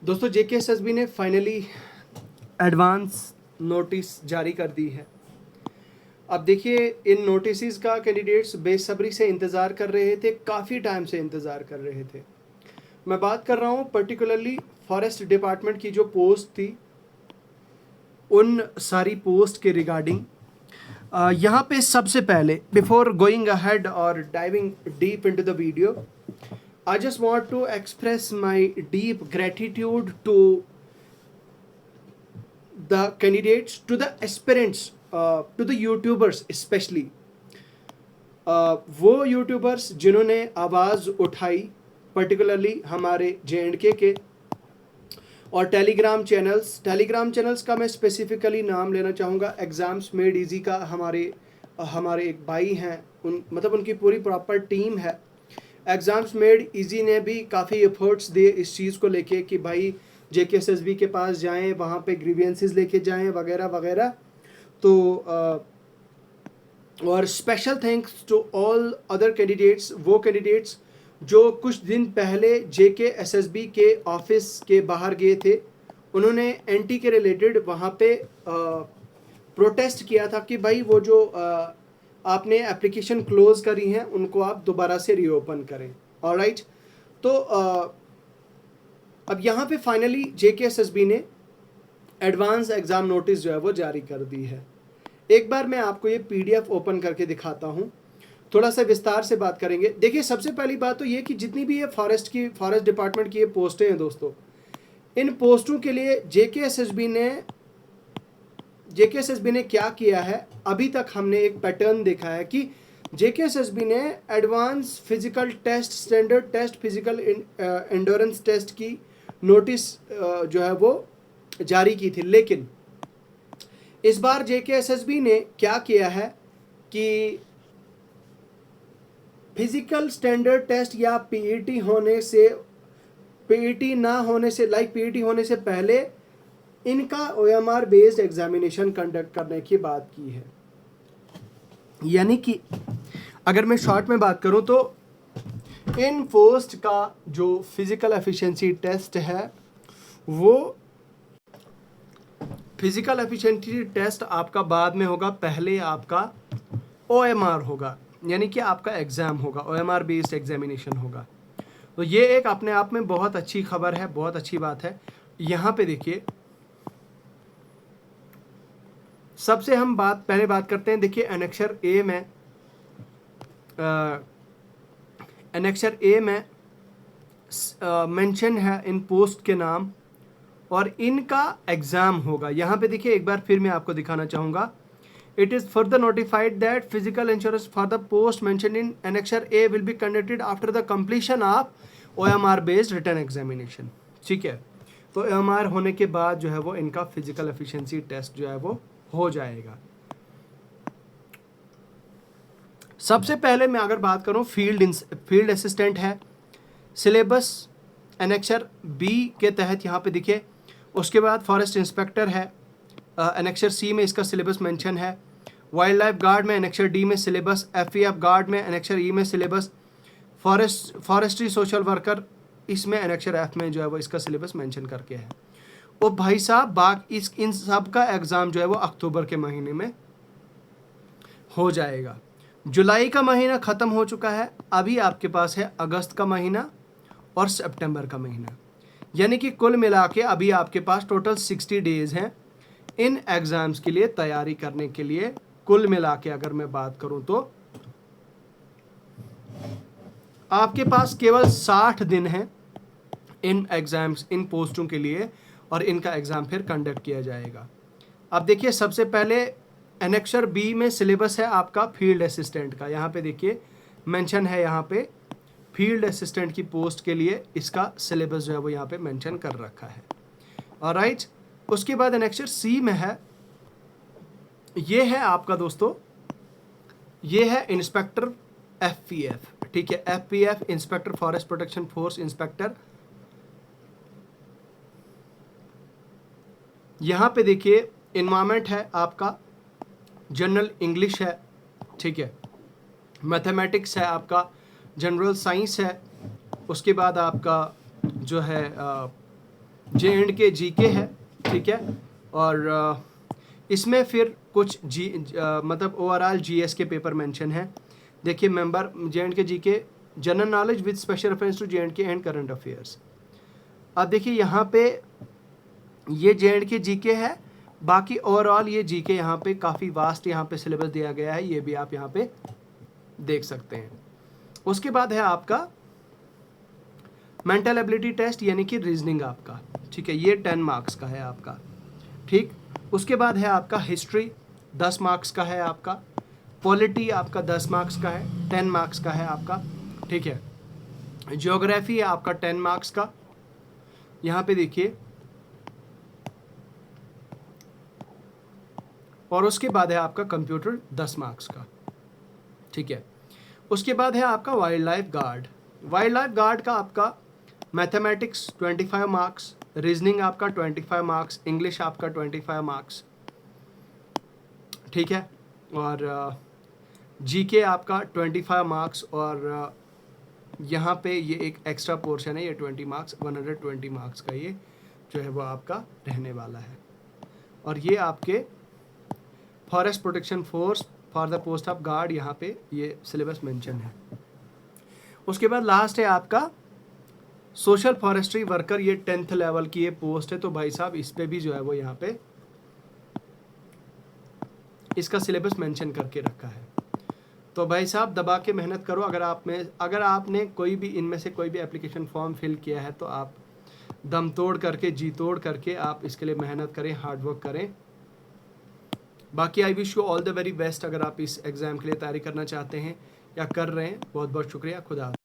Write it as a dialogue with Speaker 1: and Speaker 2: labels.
Speaker 1: दोस्तों जेकेएसएसबी ने finally advance notice जारी कर दी है। अब देखिए इन नोटिस का कैंडिडेट्स बेसब्री से इंतज़ार कर रहे थे, काफ़ी टाइम से इंतज़ार कर रहे थे। मैं बात कर रहा हूँ पर्टिकुलरली फॉरेस्ट डिपार्टमेंट की जो पोस्ट थी, उन सारी पोस्ट के रिगार्डिंग यहाँ पे सबसे पहले बिफोर गोइंग अहेड और diving deep into the video, I just want to express my deep gratitude to the candidates, to the aspirants, to the YouTubers especially. वो YouTubers जिन्होंने आवाज़ उठाई पर्टिकुलरली हमारे JNK के और टेलीग्राम चैनल्स का मैं स्पेसिफिकली नाम लेना चाहूँगा। एग्ज़ाम्स मेड इजी का हमारे एक भाई हैं, मतलब उनकी पूरी प्रॉपर टीम है। एग्ज़ाम्स मेड इजी ने भी काफ़ी एफर्ट्स दिए इस चीज़ को लेके कि भाई जेकेएसएसबी के पास जाएं, वहाँ पे ग्रीवेंसेस लेके जाएं वगैरह वगैरह। तो और special thanks to all other candidates, वो कैंडिडेट्स जो कुछ दिन पहले जेकेएसएसबी के ऑफिस के बाहर गए थे। उन्होंने एंटी के रिलेटेड वहाँ पे प्रोटेस्ट किया था कि भाई वो जो आपने एप्लीकेशन क्लोज करी हैं उनको आप दोबारा से रीओपन करें। ऑलराइट, तो अब यहाँ पे फाइनली जेकेएसएसबी ने एडवांस एग्ज़ाम नोटिस जो है वो जारी कर दी है। एक बार मैं आपको ये पीडीएफ ओपन करके दिखाता हूँ, थोड़ा सा विस्तार से बात करेंगे। देखिए सबसे पहली बात तो ये कि जितनी भी ये फॉरेस्ट डिपार्टमेंट की ये पोस्टें हैं दोस्तों, इन पोस्टों के लिए जेकेएसएसबी ने क्या किया है, अभी तक हमने एक पैटर्न देखा है कि जेकेएसएसबी ने advance physical test, standard test, physical endurance test की नोटिस जो है वो जारी की थी। लेकिन इस बार जेकेएसएसबी ने क्या किया है कि फिजिकल स्टैंडर्ड टेस्ट या पीईटी होने से पहले इनका ओएमआर बेस्ड एग्जामिनेशन कंडक्ट करने की बात की है। यानी कि अगर मैं शॉर्ट में बात करूं तो इन पोस्ट का जो फिजिकल एफिशिएंसी टेस्ट है, वो फिजिकल एफिशिएंसी टेस्ट आपका बाद में होगा, पहले आपका ओएमआर होगा, यानी कि आपका एग्ज़ाम होगा, ओएमआर बेस्ड एग्जामिनेशन होगा। तो ये एक अपने आप में बहुत अच्छी खबर है, बहुत अच्छी बात है। यहाँ पे देखिए सबसे हम पहले बात करते हैं। देखिए एनेक्सर ए में मेंशन है इन पोस्ट के नाम और इनका एग्ज़ाम होगा। यहाँ पे देखिए एक बार फिर मैं आपको दिखाना चाहूँगा। It is further notified that physical insurance for the post mention in annexure A will be conducted after the completion of OMR based written examination. ठीक है, तो ओएमआर होने के बाद जो है वो इनका फिजिकल एफिशिएंसी टेस्ट जो है वो हो जाएगा। सबसे पहले मैं अगर बात करूं, फील्ड असिस्टेंट है, सिलेबस एनेक्सर बी के तहत यहाँ पे देखिए। उसके बाद फॉरेस्ट इंस्पेक्टर है, एनेक्सर सी में इसका सिलेबस मेंशन है। वाइल्ड लाइफ गार्ड में एनेक्सर डी में सिलेबस, एफईएफ गार्ड में एनेक्सर ई में सिलेबस, फॉरेस्ट्री सोशल वर्कर इसमें एनेक्सर एफ में जो है वो इसका सिलेबस मेंशन करके है। और भाई साहब इन सब का एग्ज़ाम जो है वो अक्टूबर के महीने में हो जाएगा। जुलाई का महीना ख़त्म हो चुका है, अभी आपके पास है अगस्त का महीना और सितंबर का महीना, यानी कि कुल मिला के अभी आपके पास टोटल 60 डेज़ हैं इन एग्ज़ाम्स के लिए तैयारी करने के लिए। कुल मिला के अगर मैं बात करूं तो आपके पास केवल 60 दिन हैं इन एग्ज़ाम्स, इन पोस्टों के लिए, और इनका एग्ज़ाम फिर कंडक्ट किया जाएगा। अब देखिए सबसे पहले एनेक्सर बी में सिलेबस है आपका फील्ड असिस्टेंट का। यहाँ पे देखिए मेंशन है, यहाँ पे फील्ड असिस्टेंट की पोस्ट के लिए इसका सिलेबस जो है वो यहाँ पे मेंशन कर रखा है। ऑलराइट, उसके बाद एनेक्सर सी में है, ये है आपका दोस्तों, ये है इंस्पेक्टर एफपीएफ। ठीक है, FPF inspector forest protection force inspector. यहाँ पे देखिए इन्वायरमेंट है आपका, जनरल इंग्लिश है, ठीक है, मैथमेटिक्स है आपका, जनरल साइंस है, उसके बाद आपका जो है J&K GK है, ठीक है। और इसमें फिर कुछ मतलब ओवरऑल GS के पेपर मेंशन है। देखिए member J&K GK general knowledge with special reference to J&K and current affairs. अब देखिए यहाँ पे ये J&K GK है, बाकी ओवरऑल ये GK यहाँ पे काफ़ी वास्ट यहाँ पे सिलेबस दिया गया है, ये भी आप यहाँ पे देख सकते हैं। उसके बाद है आपका मेंटल एबिलिटी टेस्ट यानी कि रीजनिंग आपका, ठीक है, ये 10 मार्क्स का है आपका, ठीक। उसके बाद है आपका हिस्ट्री 10 मार्क्स का है आपका, पॉलिटी आपका 10 मार्क्स का है, 10 मार्क्स का है आपका, ठीक है। ज्योग्राफी है आपका 10 मार्क्स का, यहाँ पे देखिए। और उसके बाद है आपका कंप्यूटर 10 मार्क्स का, ठीक है। उसके बाद है आपका wild life guard. Wild life guard का आपका मैथमेटिक्स 25 मार्क्स, रीजनिंग आपका 25 मार्क्स, इंग्लिश आपका 25 मार्क्स, ठीक है। और जीके आपका 25 मार्क्स, और यहाँ पे ये एक एक्स्ट्रा पोर्शन है, ये 20 मार्क्स, 120 मार्क्स का ये जो है वो आपका रहने वाला है। और ये आपके forest protection force for the post of guard, यहाँ पे ये सिलेबस मेंशन है। उसके बाद लास्ट है आपका सोशल फॉरेस्ट्री वर्कर, ये 10th लेवल की ये पोस्ट है, तो भाई साहब इस पे भी जो है वो यहाँ पे इसका सिलेबस मेंशन करके रखा है। तो भाई साहब दबा के मेहनत करो। अगर आपने कोई भी इनमें से कोई भी एप्लीकेशन फॉर्म फिल किया है तो आप दम तोड़ करके जी तोड़ करके आप इसके लिए मेहनत करें, हार्ड वर्क करें। बाकी I wish you all the very best अगर आप इस एग्ज़ाम के लिए तैयारी करना चाहते हैं या कर रहे हैं। बहुत बहुत शुक्रिया, खुदा हाफ़िज़।